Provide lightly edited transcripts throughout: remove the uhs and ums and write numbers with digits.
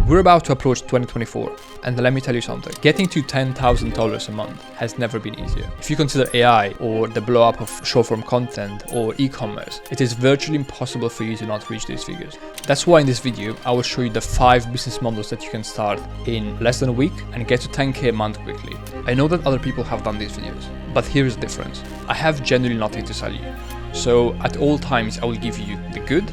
We're about to approach 2024, and let me tell you something. Getting to $10,000 a month has never been easier. If you consider AI or the blow up of short-form content or e-commerce, it is virtually impossible for you to not reach these figures. That's why in this video, I will show you the 5 business models that you can start in less than a week and get to 10K a month quickly. I know that other people have done these videos, but here's the difference. I have genuinely nothing to sell you. So at all times, I will give you the good,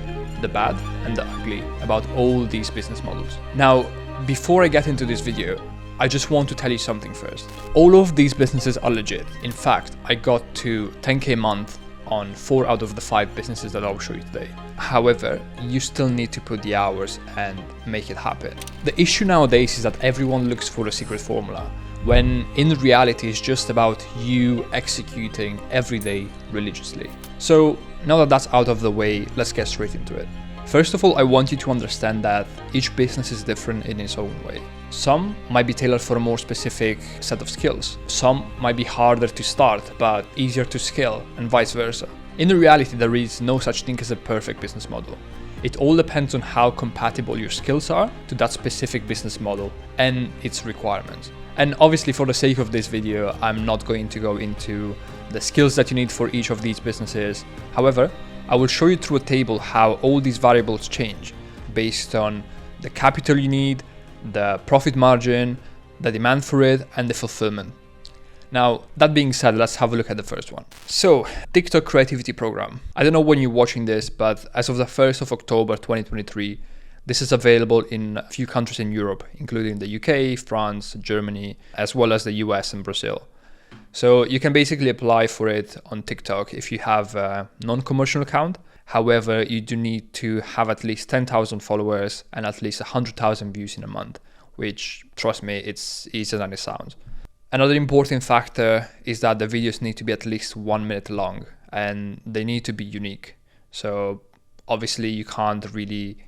the bad, and the ugly about all these business models. Now, before I get into this video, I just want to tell you something first. All of these businesses are legit. In fact, I got to 10K a month on 4 out of the 5 businesses that I'll show you today. However, you still need to put the hours and make it happen. The issue nowadays is that everyone looks for a secret formula, when in reality it's just about you executing every day religiously. So now that that's out of the way, let's get straight into it. First of all, I want you to understand that each business is different in its own way. Some might be tailored for a more specific set of skills. Some might be harder to start, but easier to scale, and vice versa. In reality, there is no such thing as a perfect business model. It all depends on how compatible your skills are to that specific business model and its requirements. And obviously, for the sake of this video, I'm not going to go into the skills that you need for each of these businesses. However, I will show you through a table how all these variables change based on the capital you need, the profit margin, the demand for it, and the fulfillment. Now, that being said, let's have a look at the first one. So, TikTok Creativity Program. I don't know when you're watching this, but as of the 1st of October 2023, this is available in a few countries in Europe, including the UK, France, Germany, as well as the US and Brazil. So you can basically apply for it on TikTok if you have a non-commercial account. However, you do need to have at least 10,000 followers and at least 100,000 views in a month, which, trust me, it's easier than it sounds. Another important factor is that the videos need to be at least 1 minute long and they need to be unique. So obviously you can't really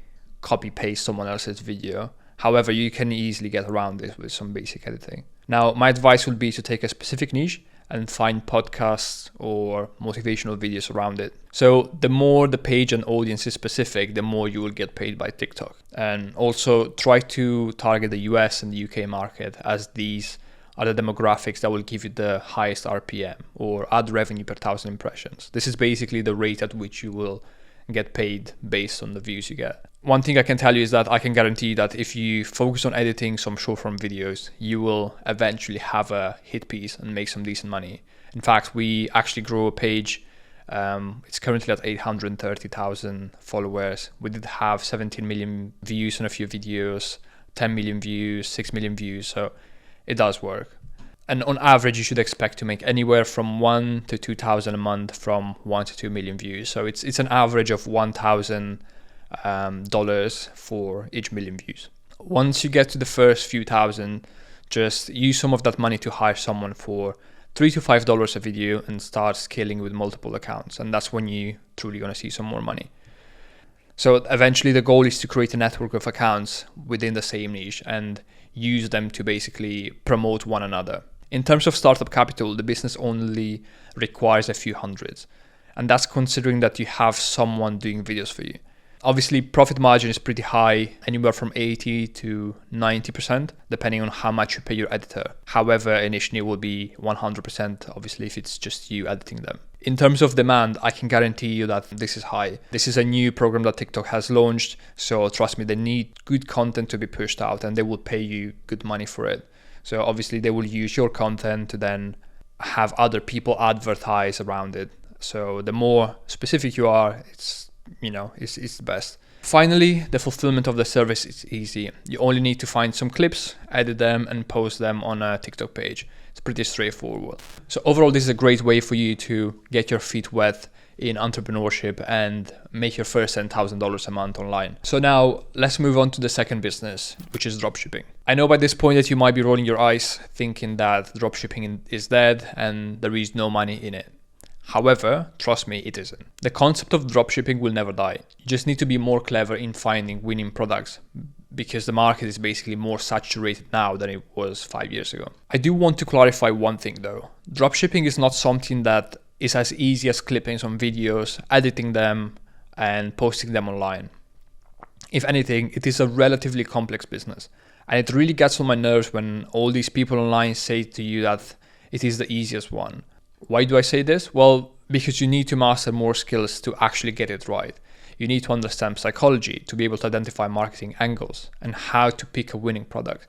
copy paste someone else's video. However, you can easily get around this with some basic editing. Now, my advice would be to take a specific niche and find podcasts or motivational videos around it. So the more the page and audience is specific, the more you will get paid by TikTok. And also try to target the US and the UK market, as these are the demographics that will give you the highest RPM or ad revenue per 1,000 impressions. This is basically the rate at which you will get paid based on the views you get. One thing I can tell you is that I can guarantee that if you focus on editing some short form videos, you will eventually have a hit piece and make some decent money. In fact, we actually grew a page. It's currently at 830,000 followers. We did have 17 million views on a few videos, 10 million views, 6 million views. So it does work. And on average, you should expect to make anywhere from 1 to 2,000 a month from 1 to 2 million views. So it's an average of $1,000 for each million views. Once you get to the first few thousand, just use some of that money to hire someone for $3 to $5 a video and start scaling with multiple accounts. And that's when you truly gonna see some more money. So eventually the goal is to create a network of accounts within the same niche and use them to basically promote one another. In terms of startup capital, the business only requires a few hundreds. And that's considering that you have someone doing videos for you. Obviously, profit margin is pretty high, anywhere from 80 to 90%, depending on how much you pay your editor. However, initially it will be 100%, obviously, if it's just you editing them. In terms of demand, I can guarantee you that this is high. This is a new program that TikTok has launched, so trust me, they need good content to be pushed out and they will pay you good money for it. So obviously they will use your content to then have other people advertise around it. So the more specific you are, it's the best. Finally, the fulfillment of the service is easy. You only need to find some clips, edit them, and post them on a TikTok page. It's pretty straightforward. So overall, this is a great way for you to get your feet wet in entrepreneurship and make your first $10,000 a month online. So now let's move on to the second business, which is dropshipping. I know by this point that you might be rolling your eyes thinking that dropshipping is dead and there is no money in it. However, trust me, it isn't. The concept of dropshipping will never die. You just need to be more clever in finding winning products because the market is basically more saturated now than it was 5 years ago. I do want to clarify one thing though. Dropshipping is not something that is as easy as clipping some videos, editing them, and posting them online. If anything, it is a relatively complex business. And it really gets on my nerves when all these people online say to you that it is the easiest one. Why do I say this? Well, because you need to master more skills to actually get it right. You need to understand psychology to be able to identify marketing angles and how to pick a winning product.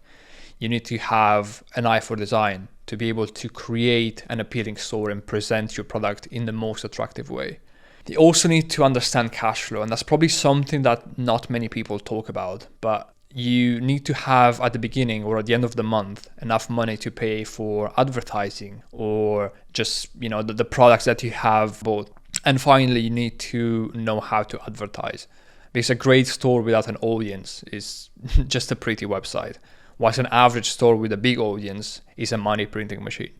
You need to have an eye for design to be able to create an appealing store and present your product in the most attractive way. You also need to understand cash flow, and that's probably something that not many people talk about, but you need to have at the beginning or at the end of the month enough money to pay for advertising or just, the products that you have bought. And finally, you need to know how to advertise, because a great store without an audience is just a pretty website, whilst an average store with a big audience is a money printing machine.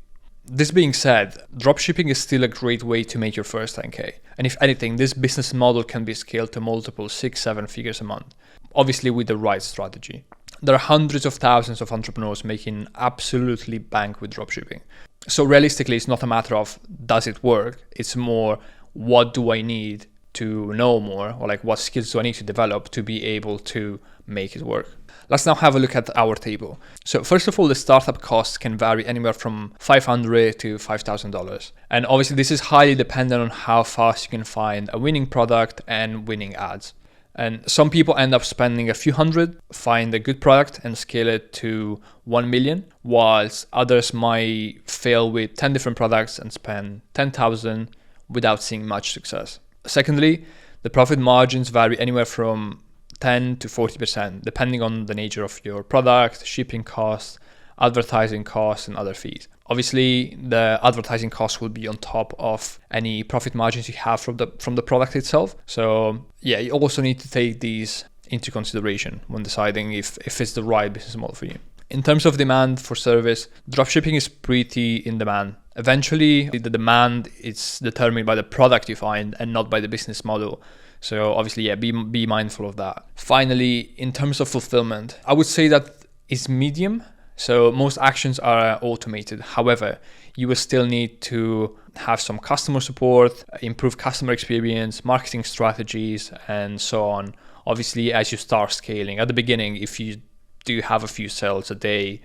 This being said, dropshipping is still a great way to make your first 10K. And if anything, this business model can be scaled to multiple 6-7 figures a month, obviously with the right strategy. There are hundreds of thousands of entrepreneurs making absolutely bank with dropshipping. So realistically, it's not a matter of does it work? It's more, what do I need to know more, or like what skills do I need to develop to be able to make it work? Let's now have a look at our table. So first of all, the startup costs can vary anywhere from $500 to $5,000. And obviously this is highly dependent on how fast you can find a winning product and winning ads. And some people end up spending a few hundred, find a good product and scale it to 1 million, whilst others might fail with 10 different products and spend 10,000 without seeing much success. Secondly, the profit margins vary anywhere from 10 to 40%, depending on the nature of your product, shipping costs, advertising costs, and other fees. Obviously, the advertising costs will be on top of any profit margins you have from the product itself. So yeah, you also need to take these into consideration when deciding if it's the right business model for you. In terms of demand for service, dropshipping is pretty in demand. Eventually, the demand is determined by the product you find and not by the business model. So obviously, yeah, be mindful of that. Finally, in terms of fulfillment, I would say that it's medium. So most actions are automated. However, you will still need to have some customer support, improve customer experience, marketing strategies, and so on. Obviously, as you start scaling, at the beginning, if you do have a few sales a day,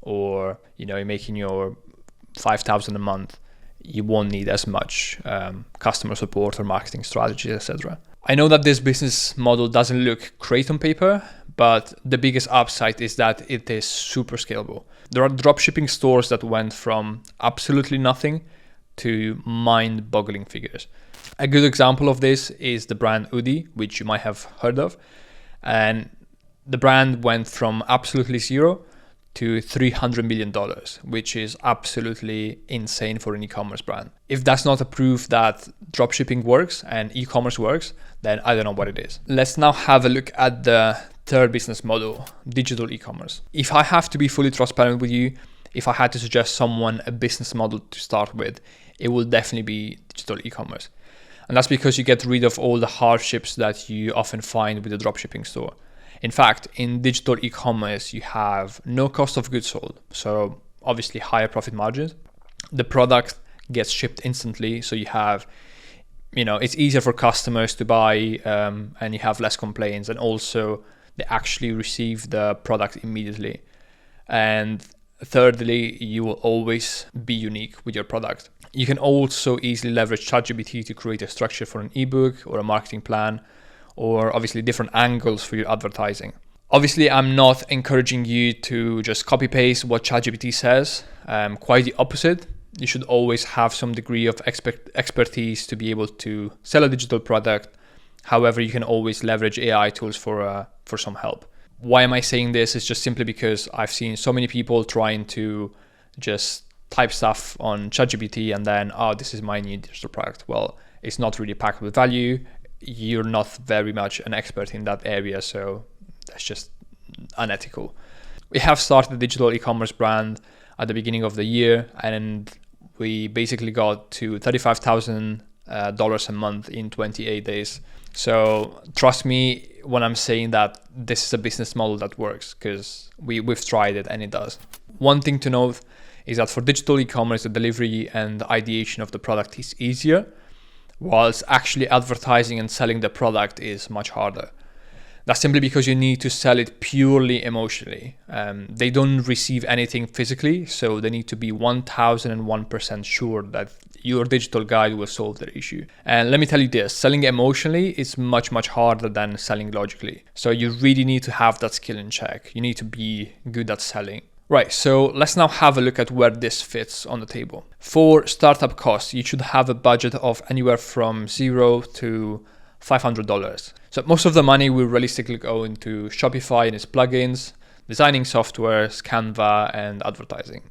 or you're making your 5,000 a month, you won't need as much customer support or marketing strategies, etc. I know that this business model doesn't look great on paper, but the biggest upside is that it is super scalable. There are dropshipping stores that went from absolutely nothing to mind-boggling figures. A good example of this is the brand Oodie, which you might have heard of. And the brand went from absolutely zero to $300 million, which is absolutely insane for an e-commerce brand. If that's not a proof that dropshipping works and e-commerce works, then I don't know what it is. Let's now have a look at the third business model, digital e-commerce. If I have to be fully transparent with you, if I had to suggest someone a business model to start with, it will definitely be digital e-commerce. And that's because you get rid of all the hardships that you often find with a dropshipping store. In fact, in digital e-commerce, you have no cost of goods sold. So obviously higher profit margins. The product gets shipped instantly. So you have, it's easier for customers to buy and you have less complaints. And also they actually receive the product immediately. And thirdly, you will always be unique with your product. You can also easily leverage ChatGPT to create a structure for an ebook or a marketing plan, or obviously different angles for your advertising. Obviously, I'm not encouraging you to just copy paste what ChatGPT says. Quite the opposite. You should always have some degree of expertise to be able to sell a digital product. However, you can always leverage AI tools for some help. Why am I saying this? It's just simply because I've seen so many people trying to just type stuff on ChatGPT and then, this is my new digital product. Well, it's not really packed with value. You're not very much an expert in that area, so that's just unethical. We have started a digital e-commerce brand at the beginning of the year, and we basically got to $35,000 a month in 28 days. So trust me when I'm saying that this is a business model that works, because we've tried it and it does. One thing to note is that for digital e-commerce, the delivery and the ideation of the product is easier, whilst actually advertising and selling the product is much harder. That's simply because you need to sell it purely emotionally. They don't receive anything physically, so they need to be 1001% sure that your digital guide will solve their issue. And let me tell you this, selling emotionally is much, much harder than selling logically. So you really need to have that skill in check. You need to be good at selling. Right, so let's now have a look at where this fits on the table. For startup costs, you should have a budget of anywhere from $0 to $500. So most of the money will realistically go into Shopify and its plugins, designing softwares, Canva, and advertising.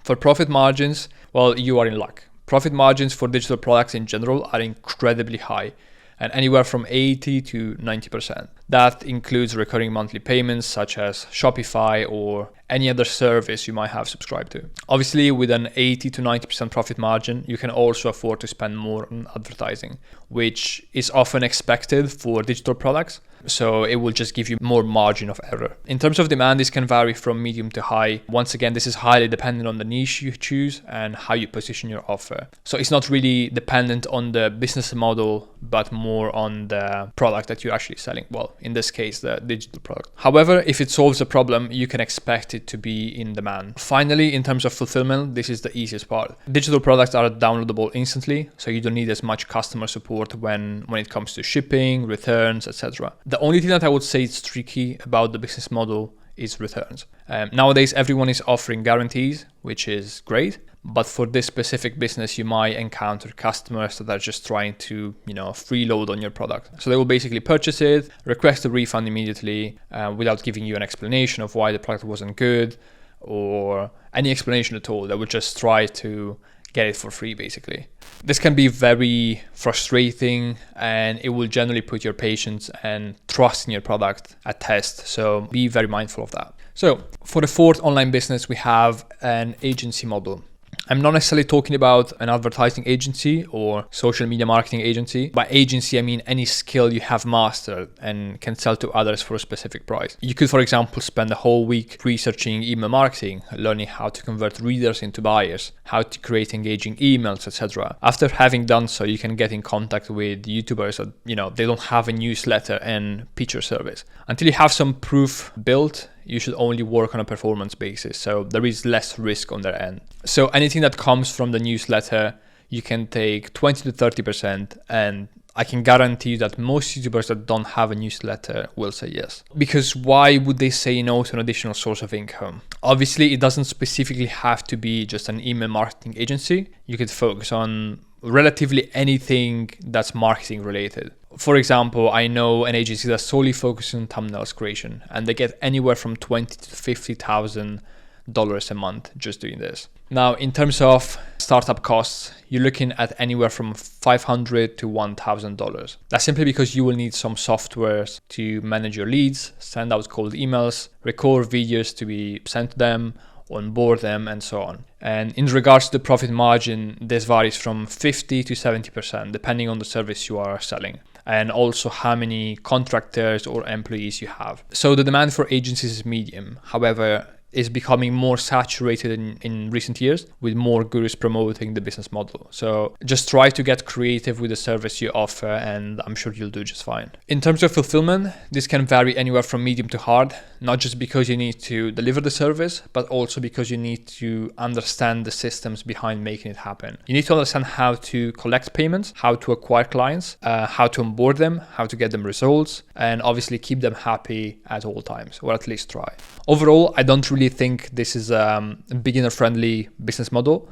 For profit margins, well, you are in luck. Profit margins for digital products in general are incredibly high, and anywhere from 80 to 90%. That includes recurring monthly payments such as Shopify or any other service you might have subscribed to. Obviously, with an 80 to 90% profit margin, you can also afford to spend more on advertising, which is often expected for digital products. So it will just give you more margin of error. In terms of demand, this can vary from medium to high. Once again, this is highly dependent on the niche you choose and how you position your offer. So it's not really dependent on the business model, but more on the product that you're actually selling. Well, in this case, the digital product. However, if it solves a problem, you can expect it to be in demand. Finally, in terms of fulfillment, this is the easiest part. Digital products are downloadable instantly, so you don't need as much customer support when it comes to shipping, returns, etc. The only thing that I would say is tricky about the business model is returns. Nowadays, everyone is offering guarantees, which is great. But for this specific business, you might encounter customers that are just trying to, freeload on your product. So they will basically purchase it, request a refund immediately without giving you an explanation of why the product wasn't good or any explanation at all. They would just try to get it for free, basically. This can be very frustrating, and it will generally put your patience and trust in your product at test. So be very mindful of that. So for the fourth online business, we have an agency model. I'm not necessarily talking about an advertising agency or social media marketing agency. By agency, I mean any skill you have mastered and can sell to others for a specific price. You could, for example, spend a whole week researching email marketing, learning how to convert readers into buyers, how to create engaging emails, etc. After having done so, you can get in contact with YouTubers that, they don't have a newsletter and pitch your service. Until you have some proof built, you should only work on a performance basis, so there is less risk on their end. So anything that comes from the newsletter, you can take 20 to 30%, and I can guarantee you that most YouTubers that don't have a newsletter will say yes. Because why would they say no to an additional source of income? Obviously, it doesn't specifically have to be just an email marketing agency. You could focus on relatively anything that's marketing related. For example, I know an agency that solely focuses on thumbnails creation, and they get anywhere from $20,000 to $50,000 a month just doing this. Now, in terms of startup costs, you're looking at anywhere from $500 to $1,000. That's simply because you will need some softwares to manage your leads, send out cold emails, record videos to be sent to them, onboard them, and so on. And in regards to the profit margin, this varies from 50 to 70%, depending on the service you are selling, and also how many contractors or employees you have. So the demand for agencies is medium. However, is becoming more saturated in recent years, with more gurus promoting the business model. So just try to get creative with the service you offer, and I'm sure you'll do just fine. In terms of fulfillment, this can vary anywhere from medium to hard, not just because you need to deliver the service, but also because you need to understand the systems behind making it happen. You need to understand how to collect payments, how to acquire clients, how to onboard them, how to get them results, and obviously keep them happy at all times, or at least try. Overall, I don't really think this is a beginner-friendly business model,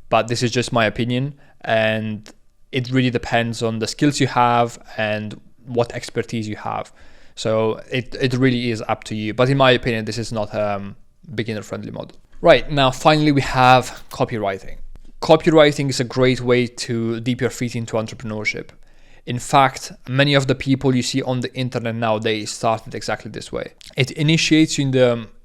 but this is just my opinion, and it really depends on the skills you have and what expertise you have. So it really is up to you, but in my opinion, this is not a beginner-friendly model. Right, now finally we have copywriting. Copywriting is a great way to dip your feet into entrepreneurship. In fact, many of the people you see on the internet nowadays started exactly this way. It initiates you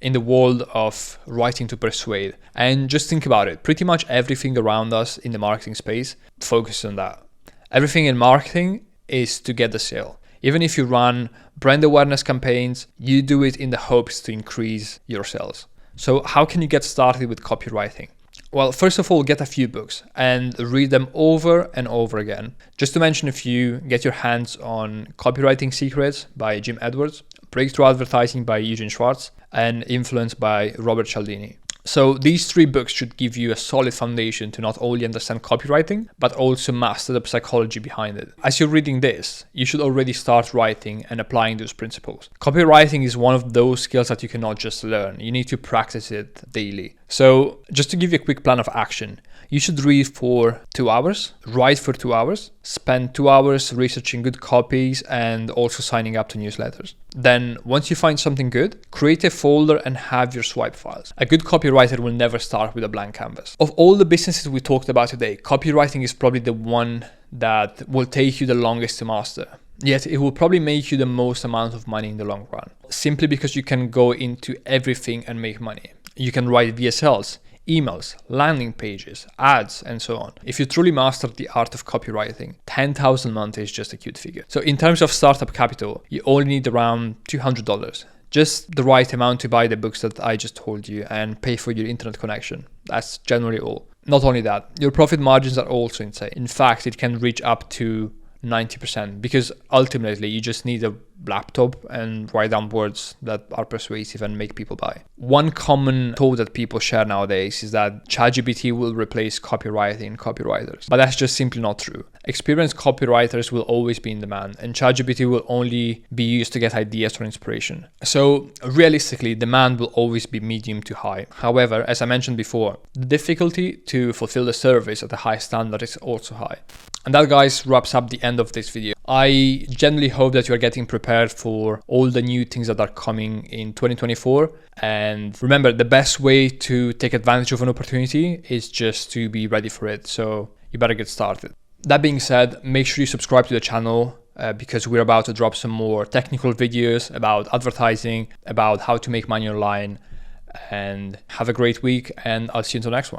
in the world of writing to persuade. And just think about it. Pretty much everything around us in the marketing space focuses on that. Everything in marketing is to get the sale. Even if you run brand awareness campaigns, you do it in the hopes to increase your sales. So how can you get started with copywriting? Well, first of all, get a few books and read them over and over again. Just to mention a few, get your hands on Copywriting Secrets by Jim Edwards, Breakthrough Advertising by Eugene Schwartz, and Influence by Robert Cialdini. So these 3 books should give you a solid foundation to not only understand copywriting, but also master the psychology behind it. As you're reading this, you should already start writing and applying those principles. Copywriting is one of those skills that you cannot just learn. You need to practice it daily. So just to give you a quick plan of action, you should read for 2 hours, write for 2 hours, spend 2 hours researching good copies and also signing up to newsletters. Then once you find something good, create a folder and have your swipe files. A good copywriter will never start with a blank canvas. Of all the businesses we talked about today, copywriting is probably the one that will take you the longest to master. Yet it will probably make you the most amount of money in the long run, simply because you can go into everything and make money. You can write VSLs, emails, landing pages, ads, and so on. If you truly master the art of copywriting, 10,000 a month is just a cute figure. So in terms of startup capital, you only need around $200. Just the right amount to buy the books that I just told you and pay for your internet connection. That's generally all. Not only that, your profit margins are also insane. In fact, it can reach up to 90% because ultimately you just need a laptop and write down words that are persuasive and make people buy. One common thought that people share nowadays is that ChatGPT will replace copywriting copywriters, but that's just simply not true. Experienced copywriters will always be in demand, and ChatGPT will only be used to get ideas or inspiration. So realistically, demand will always be medium to high. However, as I mentioned before, the difficulty to fulfill the service at a high standard is also high. And that, guys, wraps up the end of this video. I genuinely hope that you are getting prepared for all the new things that are coming in 2024. And remember, the best way to take advantage of an opportunity is just to be ready for it. So you better get started. That being said, make sure you subscribe to the channel because we're about to drop some more technical videos about advertising, about how to make money online. And have a great week, and I'll see you in the next one.